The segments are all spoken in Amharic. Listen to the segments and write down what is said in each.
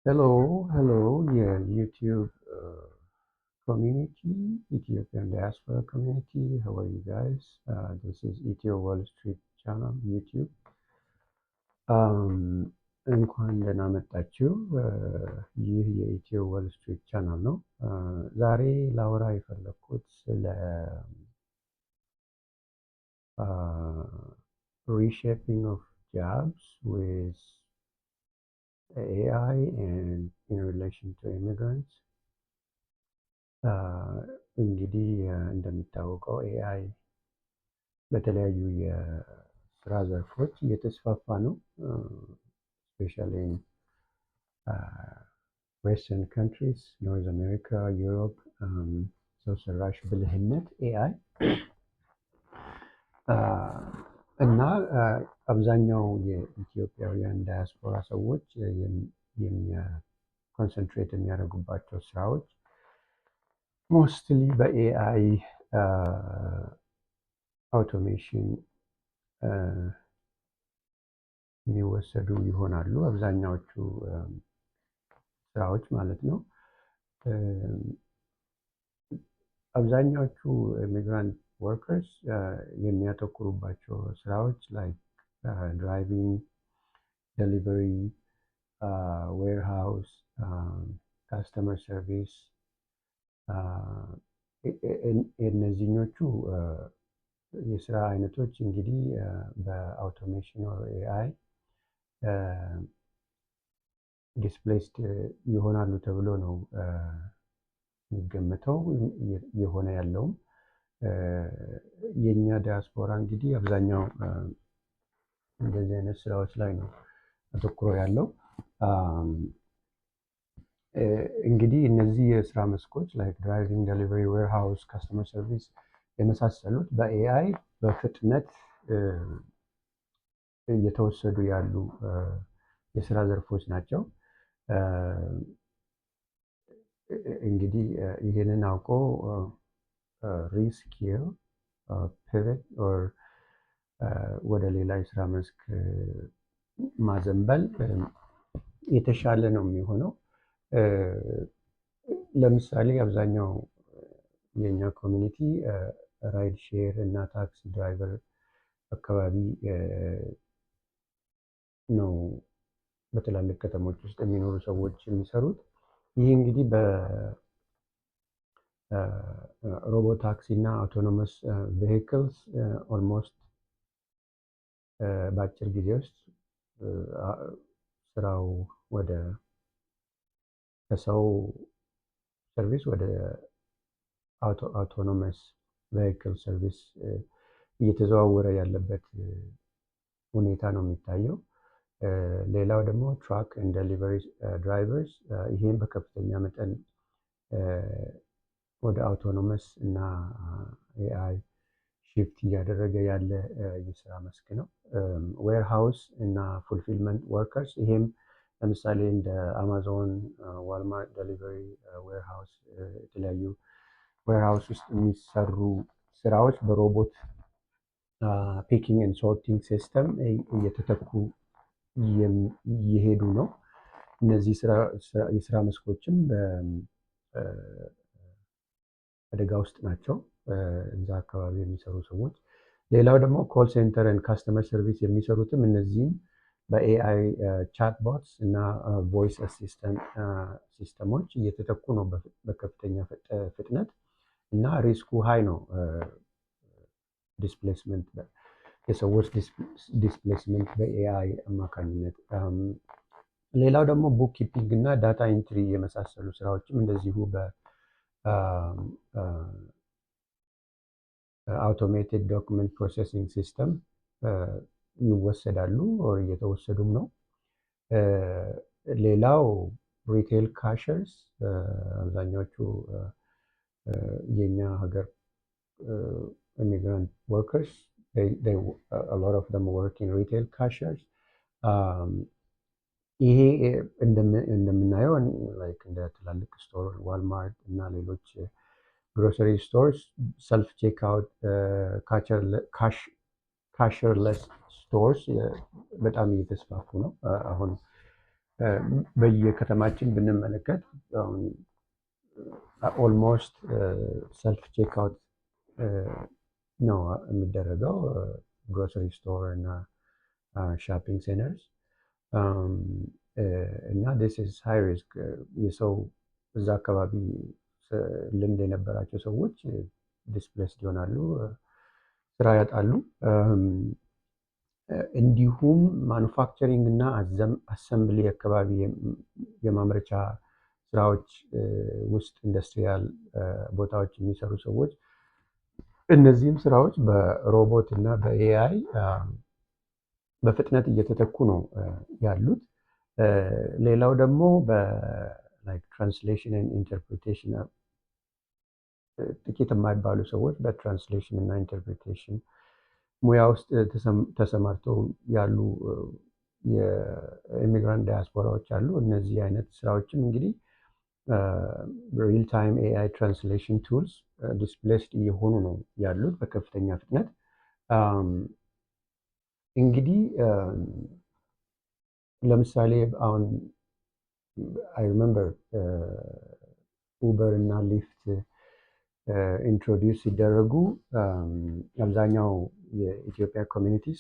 Hello, yeah, YouTube community, Ethiopian diaspora community. How are you guys? This is Ethio Wall Street channel, YouTube. እንኳን ደህና መጣችሁ። ይህ የኢትዮ ወል ስትሪት ቻናል ነው። ዛሬ ላወራ የፈለግኩት ስለ reshaping of jobs with AI and in relation to immigrants. እንግዲህ እንደሚታወቀው ኤአይ በተለያዩ የስራ ዘርፎች እየተስፋፋ ነው። ስፔሻሊ ዌስተርን ካንትሪስ፣ ኖርዝ አሜሪካ፣ ዩሮፕ ሰው ሰራሽ ብልህነት ኤአይ እና አብዛኛው የኢትዮጵያውያን ዳያስፖራ ሰዎች ኮንሰንትሬት የሚያደርጉባቸው ስራዎች ሞስትሊ በኤአይ አውቶሜሽን የሚወሰዱ ይሆናሉ። አብዛኛዎቹ ስራዎች ማለት ነው። አብዛኛዎቹ ኢሚግራንት ወርከርስ የሚያተኩሩባቸው ስራዎች ላይ ድራይቪንግ፣ ዴሊቨሪ፣ ዌርሃውስ፣ ካስተመር ሰርቪስ እነዚህኞቹ የስራ አይነቶች እንግዲህ በአውቶሜሽን ኦር ኤአይ ዲስፕሌስድ ይሆናሉ ተብሎ ነው የሚገመተው። የሆነ ያለውም የኛ ዲያስፖራ እንግዲህ አብዛኛው እንደዚህ አይነት ስራዎች ላይ ነው አተኩሮ ያለው። እንግዲህ እነዚህ የስራ መስኮች ላይክ ድራይቪንግ፣ ዴሊቨሪ፣ ዌርሃውስ፣ ካስተመር ሰርቪስ የመሳሰሉት በኤአይ በፍጥነት እየተወሰዱ ያሉ የስራ ዘርፎች ናቸው። እንግዲህ ይህንን አውቆ ሪስኪል ፒቨት ኦር ወደ ሌላ የስራ መስክ ማዘንበል የተሻለ ነው የሚሆነው። ለምሳሌ አብዛኛው የኛ ኮሚኒቲ ራይድ ሼር እና ታክሲ ድራይቨር አካባቢ ነው በትላልቅ ከተሞች ውስጥ የሚኖሩ ሰዎች የሚሰሩት። ይህ እንግዲህ በሮቦት ታክሲ እና አውቶኖመስ ቬሂክልስ ኦልሞስት በአጭር ጊዜ ውስጥ ስራው ወደ ከሰው ሰርቪስ ወደ አውቶኖመስ ቬሂክል ሰርቪስ እየተዘዋወረ ያለበት ሁኔታ ነው የሚታየው። ሌላው ደግሞ ትራክ ኤንድ ዴሊቨሪ ድራይቨርስ፣ ይህም በከፍተኛ መጠን ወደ አውቶኖመስ እና ኤአይ ሽፍት እያደረገ ያለ የስራ መስክ ነው። ዌርሃውስ እና ፉልፊልመንት ወርከርስ፣ ይሄም ለምሳሌ እንደ አማዞን፣ ዋልማርት ዴሊቨሪ ዌርሃውስ፣ የተለያዩ ዌርሃውስ ውስጥ የሚሰሩ ስራዎች በሮቦት ፒኪንግ ኤንድ ሶርቲንግ ሲስተም እየተተኩ እየሄዱ ነው። እነዚህ የስራ መስኮችም በአደጋ ውስጥ ናቸው እዛ አካባቢ የሚሰሩ ሰዎች። ሌላው ደግሞ ኮል ሴንተር ኤንድ ካስተመር ሰርቪስ የሚሰሩትም እነዚህም በኤአይ ቻት ቦትስ እና ቮይስ አሲስታንት ሲስተሞች እየተተኩ ነው በከፍተኛ ፍጥነት እና ሪስኩ ሃይ ነው። ዲስፕሌስመንት የሰዎች ዲስፕሌስመንት በኤአይ አማካኝነት። ሌላው ደግሞ ቡክ ኪፒንግ እና ዳታ ኢንትሪ የመሳሰሉ ስራዎችም እንደዚሁ በአውቶሜትድ ዶክመንት ፕሮሰሲንግ ሲስተም ይወሰዳሉ ኦር እየተወሰዱም ነው። ሌላው ሪቴል ካሸርስ፣ አብዛኛዎቹ የኛ ሀገር ኢሚግራንት ወርከርስ a lot of them work in retail cashiers። ይሄ እንደምናየው ላይክ እንደ ትላልቅ ስቶር ዋልማርት እና ሌሎች ግሮሰሪ ስቶርስ ሰልፍ ቼክ አውት ካሸርለስ ስቶርስ በጣም እየተስፋፉ ነው። አሁን በየከተማችን ብንመለከት አሁን ኦልሞስት ሰልፍ ቼክአውት ነው የሚደረገው ግሮሰሪ ስቶር እና ሾፒንግ ሴንተርስ እና ዲስ ኢዝ ሃይ ሪስክ። የሰው እዛ አካባቢ ልምድ የነበራቸው ሰዎች ዲስፕሌስድ ይሆናሉ፣ ስራ ያጣሉ። እንዲሁም ማኑፋክቸሪንግ እና አሰምብሊ አካባቢ የማምረቻ ስራዎች ውስጥ ኢንዱስትሪያል ቦታዎች የሚሰሩ ሰዎች እነዚህም ስራዎች በሮቦት እና በኤአይ በፍጥነት እየተተኩ ነው ያሉት። ሌላው ደግሞ በትራንስሌሽን ኤንድ ኢንተርፕሪቴሽን ጥቂት የማይባሉ ሰዎች በትራንስሌሽን እና ኢንተርፕሪቴሽን ሙያ ውስጥ ተሰማርተው ያሉ የኢሚግራንት ዳያስፖራዎች አሉ። እነዚህ አይነት ስራዎችም እንግዲህ ሪል ታይም ኤአይ ትራንስሌሽን ቱልስ ዲስፕሌስድ እየሆኑ ነው ያሉት በከፍተኛ ፍጥነት። እንግዲህ ለምሳሌ አሁን አይ ሪመምበር ኡበር እና ሊፍት ኢንትሮዲውስ ሲደረጉ አብዛኛው የኢትዮጵያ ኮሚኒቲስ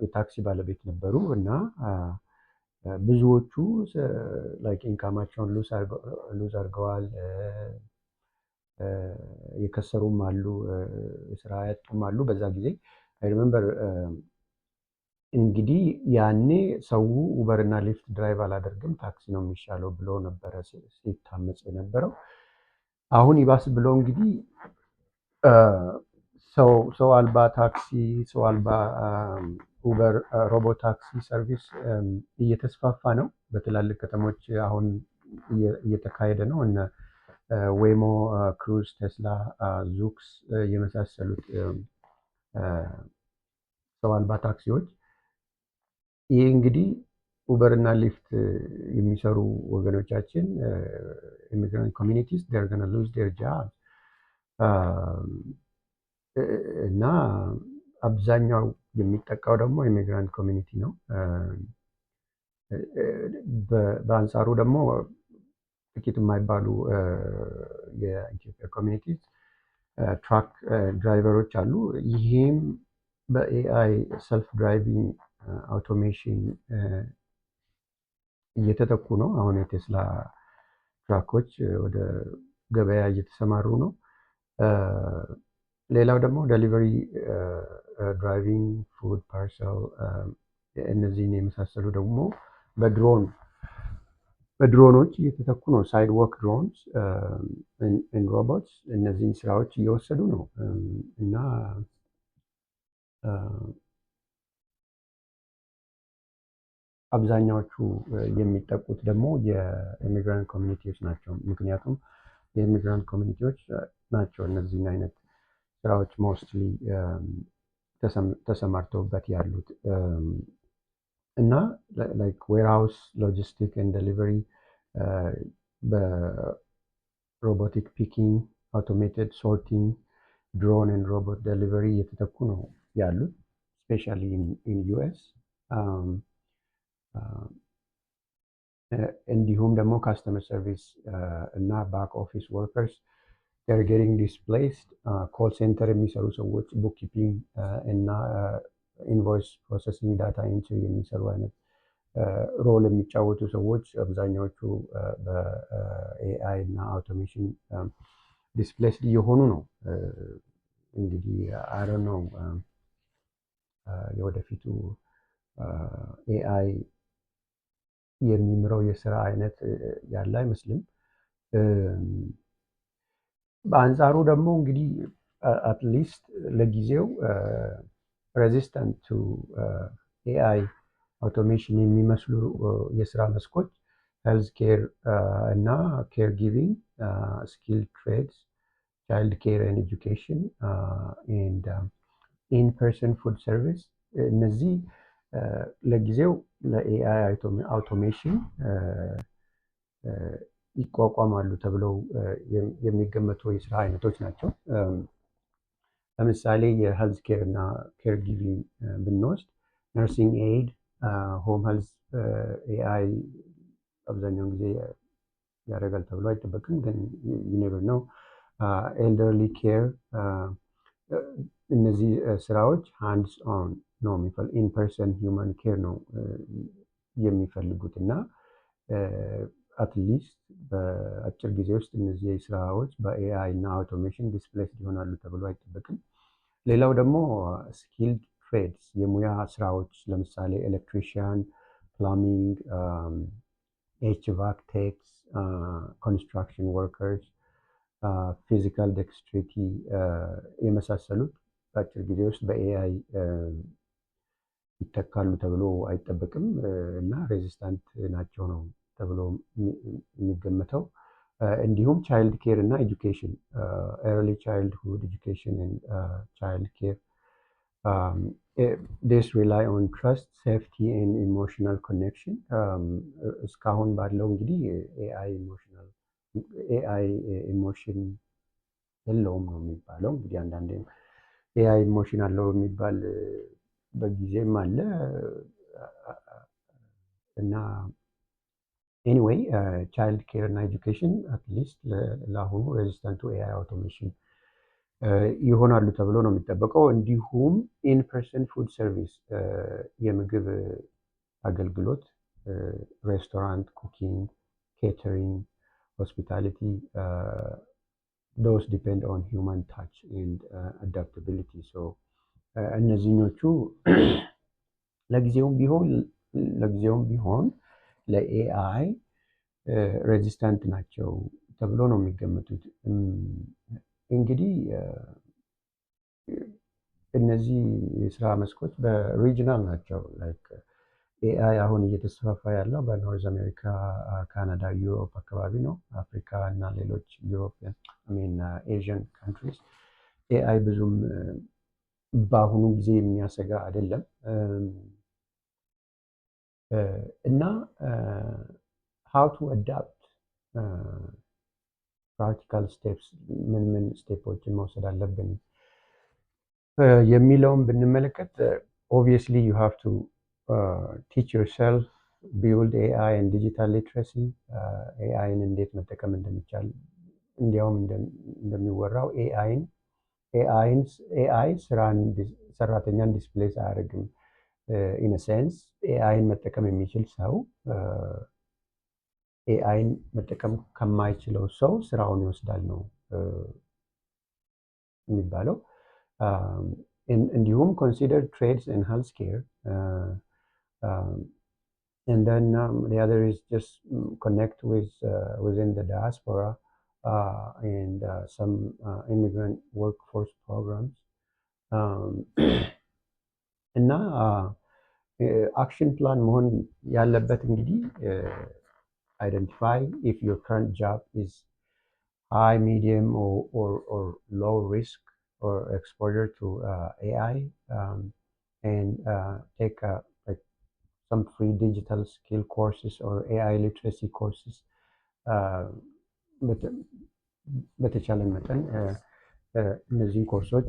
የታክሲ ባለቤት ነበሩ እና ብዙዎቹ ላይክ ኢንካማቸውን ሉዝ አድርገዋል፣ የከሰሩም አሉ፣ ስራ ያጡም አሉ። በዛ ጊዜ አይ ሪመምበር እንግዲህ ያኔ ሰው ኡበር እና ሊፍት ድራይቭ አላደርግም ታክሲ ነው የሚሻለው ብሎ ነበረ ሲታመጽ የነበረው። አሁን ይባስ ብሎ እንግዲህ ሰው አልባ ታክሲ፣ ሰው አልባ ኡበር፣ ሮቦት ታክሲ ሰርቪስ እየተስፋፋ ነው በትላልቅ ከተሞች አሁን እየተካሄደ ነው። እነ ዌሞ፣ ክሩዝ፣ ቴስላ፣ ዙክስ የመሳሰሉት ሰው አልባ ታክሲዎች። ይህ እንግዲህ ኡበር እና ሊፍት የሚሰሩ ወገኖቻችን ኢሚግራንት ኮሚኒቲስ ዴር ገና ሉዝ ዴር ጃብ እና አብዛኛው የሚጠቃው ደግሞ ኢሚግራንት ኮሚኒቲ ነው። በአንጻሩ ደግሞ ጥቂት የማይባሉ የኢትዮጵያ ኮሚኒቲስ ትራክ ድራይቨሮች አሉ። ይህም በኤአይ ሰልፍ ድራይቪንግ አውቶሜሽን እየተተኩ ነው። አሁን የቴስላ ትራኮች ወደ ገበያ እየተሰማሩ ነው። ሌላው ደግሞ ዴሊቨሪ ድራይቪንግ፣ ፉድ ፓርሰል እነዚህን የመሳሰሉ ደግሞ በድሮኖች እየተተኩ ነው። ሳይድ ወክ ድሮንስ ሮቦትስ እነዚህን ስራዎች እየወሰዱ ነው እና አብዛኛዎቹ የሚጠቁት ደግሞ የኢሚግራንት ኮሚኒቲዎች ናቸው። ምክንያቱም የኢሚግራንት ኮሚኒቲዎች ናቸው እነዚህን አይነት ስራዎች ሞስትሊ ተሰማርተውበት ያሉት እና ላይክ ዌርሃውስ ሎጂስቲክ ኤንድ ዴሊቨሪ በሮቦቲክ ፒኪንግ፣ አውቶሜትድ ሶርቲንግ፣ ድሮን ኤንድ ሮቦት ዴሊቨሪ እየተተኩ ነው ያሉት ስፔሻሊ ኢን ዩኤስ። እንዲሁም ደግሞ ካስተመር ሰርቪስ እና ባክ ኦፊስ ወርከርስ ዴር ጌቲንግ ዲስፕሌስድ። ኮል ሴንተር የሚሰሩ ሰዎች ቡክኪፒንግ እና ኢንቮይስ ፕሮሰሲንግ ዳታ ኢንትሪ የሚሰሩ አይነት ሮል የሚጫወቱ ሰዎች አብዛኛዎቹ በኤአይ እና አውቶሜሽን ዲስፕሌስድ እየሆኑ ነው። እንግዲህ አይ ዶንት ኖ የወደፊቱ ኤአይ የሚምረው የስራ አይነት ያለ አይመስልም። በአንጻሩ ደግሞ እንግዲህ አትሊስት ለጊዜው ሬዚስታንት ቱ ኤአይ አውቶሜሽን የሚመስሉ የስራ መስኮች ሄልዝ ኬር እና ኬር ጊቪንግ፣ ስኪል ትሬድስ፣ ቻይልድ ኬር ኤንድ ኤጁኬሽን ኤንድ ኢንፐርሰን ፉድ ሰርቪስ እነዚህ ለጊዜው ለኤአይ አውቶሜሽን ይቋቋማሉ ተብለው የሚገመቱ የስራ አይነቶች ናቸው። ለምሳሌ የሄልዝ ኬር እና ኬር ጊቪንግ ብንወስድ ነርሲንግ ኤድ፣ ሆም ሄልዝ ኤአይ አብዛኛውን ጊዜ ያደርጋል ተብሎ አይጠበቅም፣ ግን ዩኔቨር ነው። ኤልደርሊ ኬር እነዚህ ስራዎች ሃንድስ ኦን ነው የሚፈልግ ኢንፐርሰን ሂውማን ኬር ነው የሚፈልጉት እና አትሊስት በአጭር ጊዜ ውስጥ እነዚህ ስራዎች በኤአይ እና አውቶሜሽን ዲስፕሌስ ይሆናሉ ተብሎ አይጠበቅም። ሌላው ደግሞ ስኪልድ ትሬድስ የሙያ ስራዎች ለምሳሌ ኤሌክትሪሽያን፣ ፕላሚንግ፣ ኤችቫክ ቴክስ፣ ኮንስትራክሽን ወርከርስ፣ ፊዚካል ዴክስትሪቲ የመሳሰሉት በአጭር ጊዜ ውስጥ በኤአይ ይተካሉ ተብሎ አይጠበቅም እና ሬዚስታንት ናቸው ነው ተብሎ የሚገመተው። እንዲሁም ቻይልድ ኬር እና ኤጁኬሽን ኤርሊ ቻይልድሁድ ኤጁኬሽን ቻይልድ ኬር ዲስ ሪላይ ኦን ትረስት ሴፍቲ ኤንድ ኢሞሽናል ኮኔክሽን። እስካሁን ባለው እንግዲህ ኤአይ ኢሞሽን የለውም ነው የሚባለው። እንግዲህ አንዳንዴ ኤአይ ኢሞሽን አለው የሚባል በጊዜም አለ እና ኤኒዌይ ቻይልድ ኬር እና ኤጁኬሽን አትሊስት ለአሁኑ ሬዚስታንቱ ኤአይ አውቶሜሽን ይሆናሉ ተብሎ ነው የሚጠበቀው። እንዲሁም ኢንፐርሰን ፉድ ሰርቪስ የምግብ አገልግሎት ሬስቶራንት፣ ኩኪንግ፣ ኬተሪንግ፣ ሆስፒታሊቲ ዶስ ዲፔንድ ኦን ሂውማን ታች ኤንድ አዳፕታቢሊቲ። ሶ እነዚህኞቹ ለጊዜውም ቢሆን ለኤአይ ሬዚስታንት ናቸው ተብሎ ነው የሚገመቱት። እንግዲህ እነዚህ የስራ መስኮች በሪጅናል ናቸው። ላይክ ኤአይ አሁን እየተስፋፋ ያለው በኖርዝ አሜሪካ፣ ካናዳ፣ ዩሮፕ አካባቢ ነው። አፍሪካ እና ሌሎች ዩሮፒያን ኤዥያን ካንትሪስ ኤአይ ብዙም በአሁኑ ጊዜ የሚያሰጋ አይደለም እና ሃው ቱ አዳፕት ፕራክቲካል ስቴፕስ ምን ስቴፖችን መውሰድ አለብን የሚለውን ብንመለከት ኦብቪየስሊ ዩ ሃቭ ቱ ቲች ዮርሰልፍ ቢውልድ ኤአይ ኤንድ ዲጂታል ሊትረሲ ኤአይን እንዴት መጠቀም እንደሚቻል። እንዲያውም እንደሚወራው ኤአይ ሰራተኛን ዲስፕሌስ አያደርግም። ኢን ሴንስ ኤአይን መጠቀም የሚችል ሰው ኤአይን መጠቀም ከማይችለው ሰው ስራውን ይወስዳል ነው የሚባለው። እንዲሁም ኮንሲደር ትሬድስ ኤንድ ሄልዝ ኬር and then the other is just connect within the diaspora and some immigrant workforce programs እና አክሽን ፕላን መሆን ያለበት እንግዲህ identify if your current job is high, medium, or low risk or exposure to AI, and take like some free digital skill courses or AI literacy courses. በተቻለ መጠን እነዚህን ኮርሶች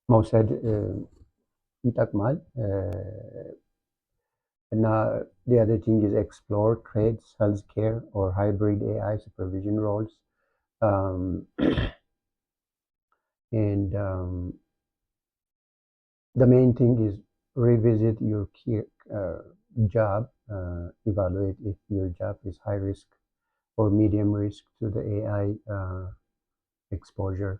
መውሰድ ይጠቅማል እና the other thing is explore trades, healthcare, or hybrid AI supervision roles. And the main thing is revisit your job, evaluate if your job is high risk or medium risk to the AI exposure.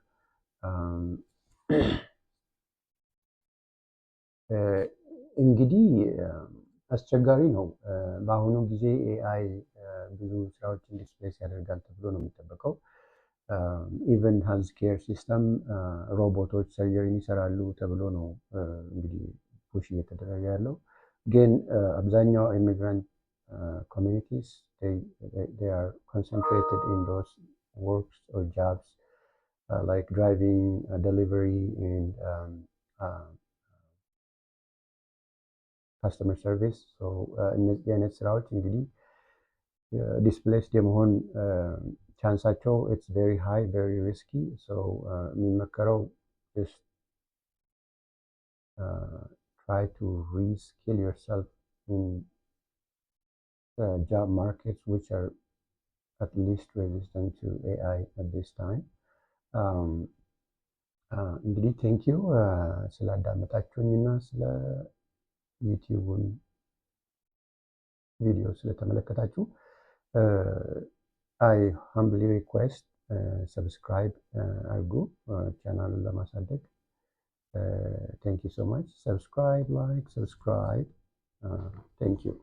እንግዲህ አስቸጋሪ ነው። በአሁኑ ጊዜ ኤአይ ብዙ ስራዎችን ዲስፕሌስ ያደርጋል ተብሎ ነው የሚጠበቀው። ኢቨን ሄልዝ ኬር ሲስተም ሮቦቶች ሰርጀሪን ይሰራሉ ተብሎ ነው እንግዲህ ፑሽ እየተደረገ ያለው። ግን አብዛኛው ኢሚግራንት ኮሚኒቲስ they are concentrated in those works or jobs like driving, delivery, and customer service. So እነዚህ አይነት ስራዎች እንግዲህ ዲስፕሌስድ የመሆን ቻንሳቸው ኢትስ ቬሪ ሃይ ቬሪ ሪስኪ። ሶ የሚመከረው try to reskill yourself in job markets which are at least resistant to AI at this time. እንግዲህ ቴንኪዩ ስላዳመጣችሁኝና ስለ ዩቲዩቡን ቪዲዮ ስለተመለከታችሁ አይ ሃምብሊ ሪኩዌስት ሰብስክራይብ አድርጉ ቻናሉን ለማሳደግ። ቴንክ ዩ ሶ ማች። ሰብስክራይብ፣ ላይክ፣ ሰብስክራይብ። ቴንክ ዩ